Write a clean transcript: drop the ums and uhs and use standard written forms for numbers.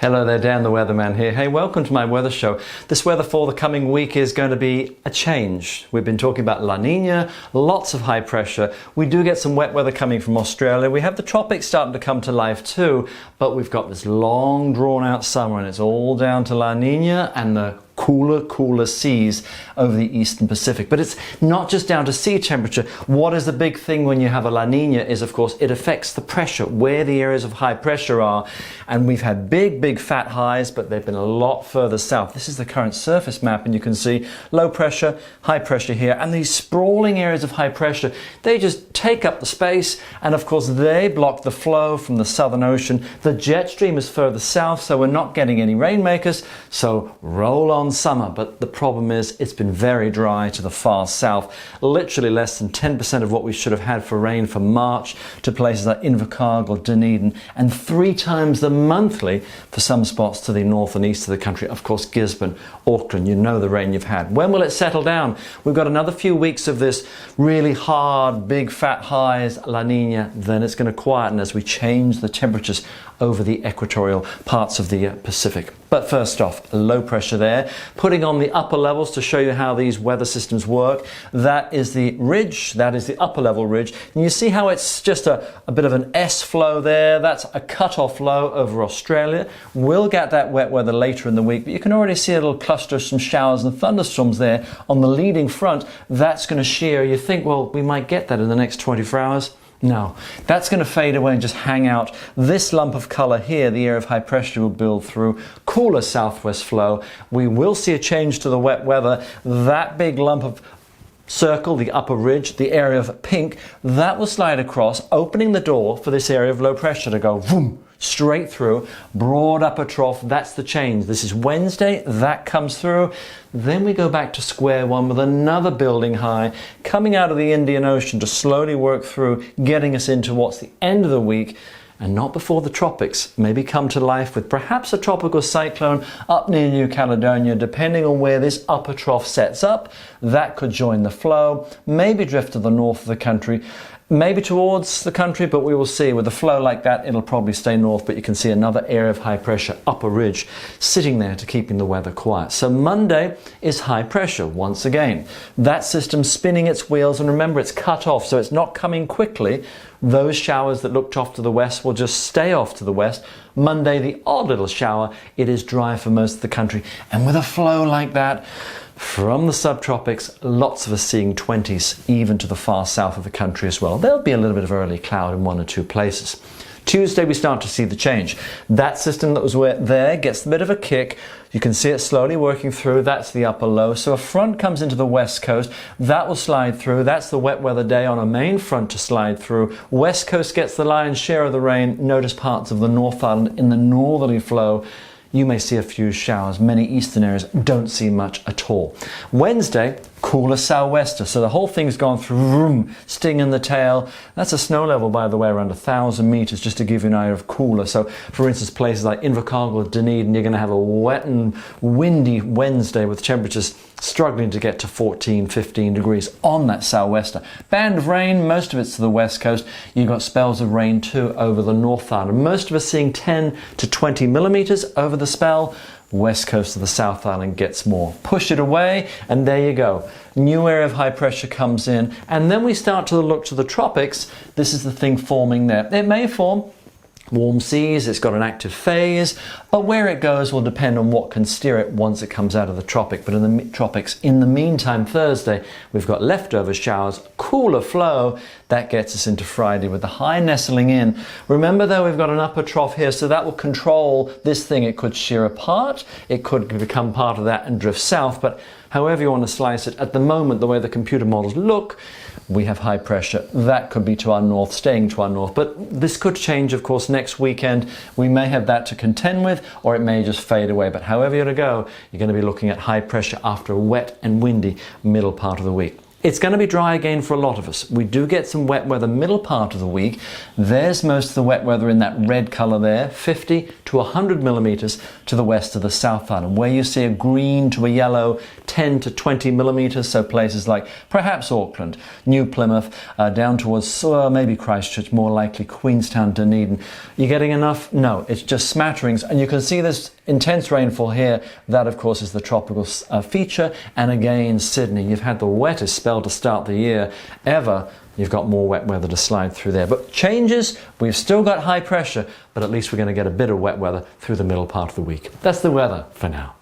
Hello there, Dan the Weatherman here. Hey, welcome to my weather show. This weather for the coming week is going to be a change. We've been talking about La Niña, lots of high pressure. We do get some wet weather coming from Australia. We have the tropics starting to come to life too, but we've got this long drawn out summer and it's all down to La Niña and the cooler seas over the eastern Pacific. But it's not just down to sea temperature. What is the big thing when you have a La Niña is, of course, it affects the pressure, where the areas of high pressure are. And we've had big fat highs, but they've been a lot further south. This is the current surface map, and you can see low pressure, high pressure here, and these sprawling areas of high pressure, they just take up the space, and of course they block the flow from the Southern Ocean. The jet stream is further south, so we're not getting any rainmakers, so roll on summer. But the problem is it's been very dry to the far south, literally less than 10% of what we should have had for rain for March to places like Invercargill, Dunedin, and 3 times the monthly for some spots to the north and east of the country. Of course, Gisborne, Auckland, you know the rain you've had. When will it settle down? We've got another few weeks of this really hard, big fat highs, La Niña, then it's going to quieten as we change the temperatures over the equatorial parts of the Pacific. But first off, low pressure there, putting on the upper levels to show you how these weather systems work. That is the ridge, that is the upper level ridge. And you see how it's just a bit of an S flow there. That's a cut-off low over Australia. We'll get that wet weather later in the week, but you can already see a little cluster of some showers and thunderstorms there on the leading front. That's going to shear. You think, well, we might get that in the next 24 hours. No, that's going to fade away and just hang out. This lump of colour here, the area of high pressure, will build through. Cooler southwest flow. We will see a change to the wet weather. That big lump of circle, the upper ridge, the area of pink, that will slide across, opening the door for this area of low pressure to go boom, straight through. Broad upper trough, that's the change. This is Wednesday, that comes through. Then we go back to square one with another building high coming out of the Indian Ocean to slowly work through, getting us into what's the end of the week, and not before the tropics maybe come to life with perhaps a tropical cyclone up near New Caledonia, depending on where this upper trough sets up. That could join the flow, maybe drift to the north of the country, maybe towards the country, but we will see. With a flow like that, it'll probably stay north, but you can see another area of high pressure, upper ridge, sitting there to keeping the weather quiet. So Monday is high pressure once again. That system spinning its wheels, and remember, it's cut off, so it's not coming quickly. Those showers that looked off to the west will just stay off to the west. Monday, the odd little shower. It is dry for most of the country, and with a flow like that from the subtropics, lots of us seeing 20s even to the far south of the country as well. There'll be a little bit of early cloud in 1 or 2 places. Tuesday, we start to see the change. That system that was there gets a bit of a kick. You can see it slowly working through. That's the upper low. So a front comes into the west coast. That will slide through. That's the wet weather day on a main front to slide through. West coast gets the lion's share of the rain. Notice parts of the North Island in the northerly flow. You may see a few showers. Many eastern areas don't see much at all. Wednesday, cooler sou'wester. So the whole thing's gone through, sting in the tail. That's a snow level, by the way, around 1,000 meters, just to give you an idea of cooler. So, for instance, places like Invercargill, Dunedin, you're going to have a wet and windy Wednesday with temperatures struggling to get to 14, 15 degrees on that sou'wester. Band of rain, most of it's to the west coast. You've got spells of rain too over the North Island. Most of us seeing 10 to 20 millimeters over the spell. West coast of the South Island gets more. Push it away, and there you go. New area of high pressure comes in, and then we start to look to the tropics. This is the thing forming there. It may form warm seas, it's got an active phase, but where it goes will depend on what can steer it once it comes out of the tropic. But in the tropics, in the meantime, Thursday, we've got leftover showers, cooler flow. That gets us into Friday with the high nestling in. Remember though, we've got an upper trough here, so that will control this thing. It could shear apart, it could become part of that and drift south, but however you want to slice it, at the moment, the way the computer models look, we have high pressure. That could be to our north, staying to our north. But this could change, of course, next weekend. We may have that to contend with, or it may just fade away. But however you're going to go, you're going to be looking at high pressure after a wet and windy middle part of the week. It's going to be dry again for a lot of us. We do get some wet weather middle part of the week. There's most of the wet weather in that red color there, 50 to to 100 millimetres to the west of the South Island, where you see a green to a yellow 10 to 20 millimetres, so places like perhaps Auckland, New Plymouth, down towards maybe Christchurch, more likely Queenstown, Dunedin. You getting enough? No, it's just smatterings, and you can see this intense rainfall here. That, of course, is the tropical feature, and again, Sydney, you've had the wettest spell to start the year ever. You've got more wet weather to slide through there. But changes, we've still got high pressure, but at least we're going to get a bit of wet weather through the middle part of the week. That's the weather for now.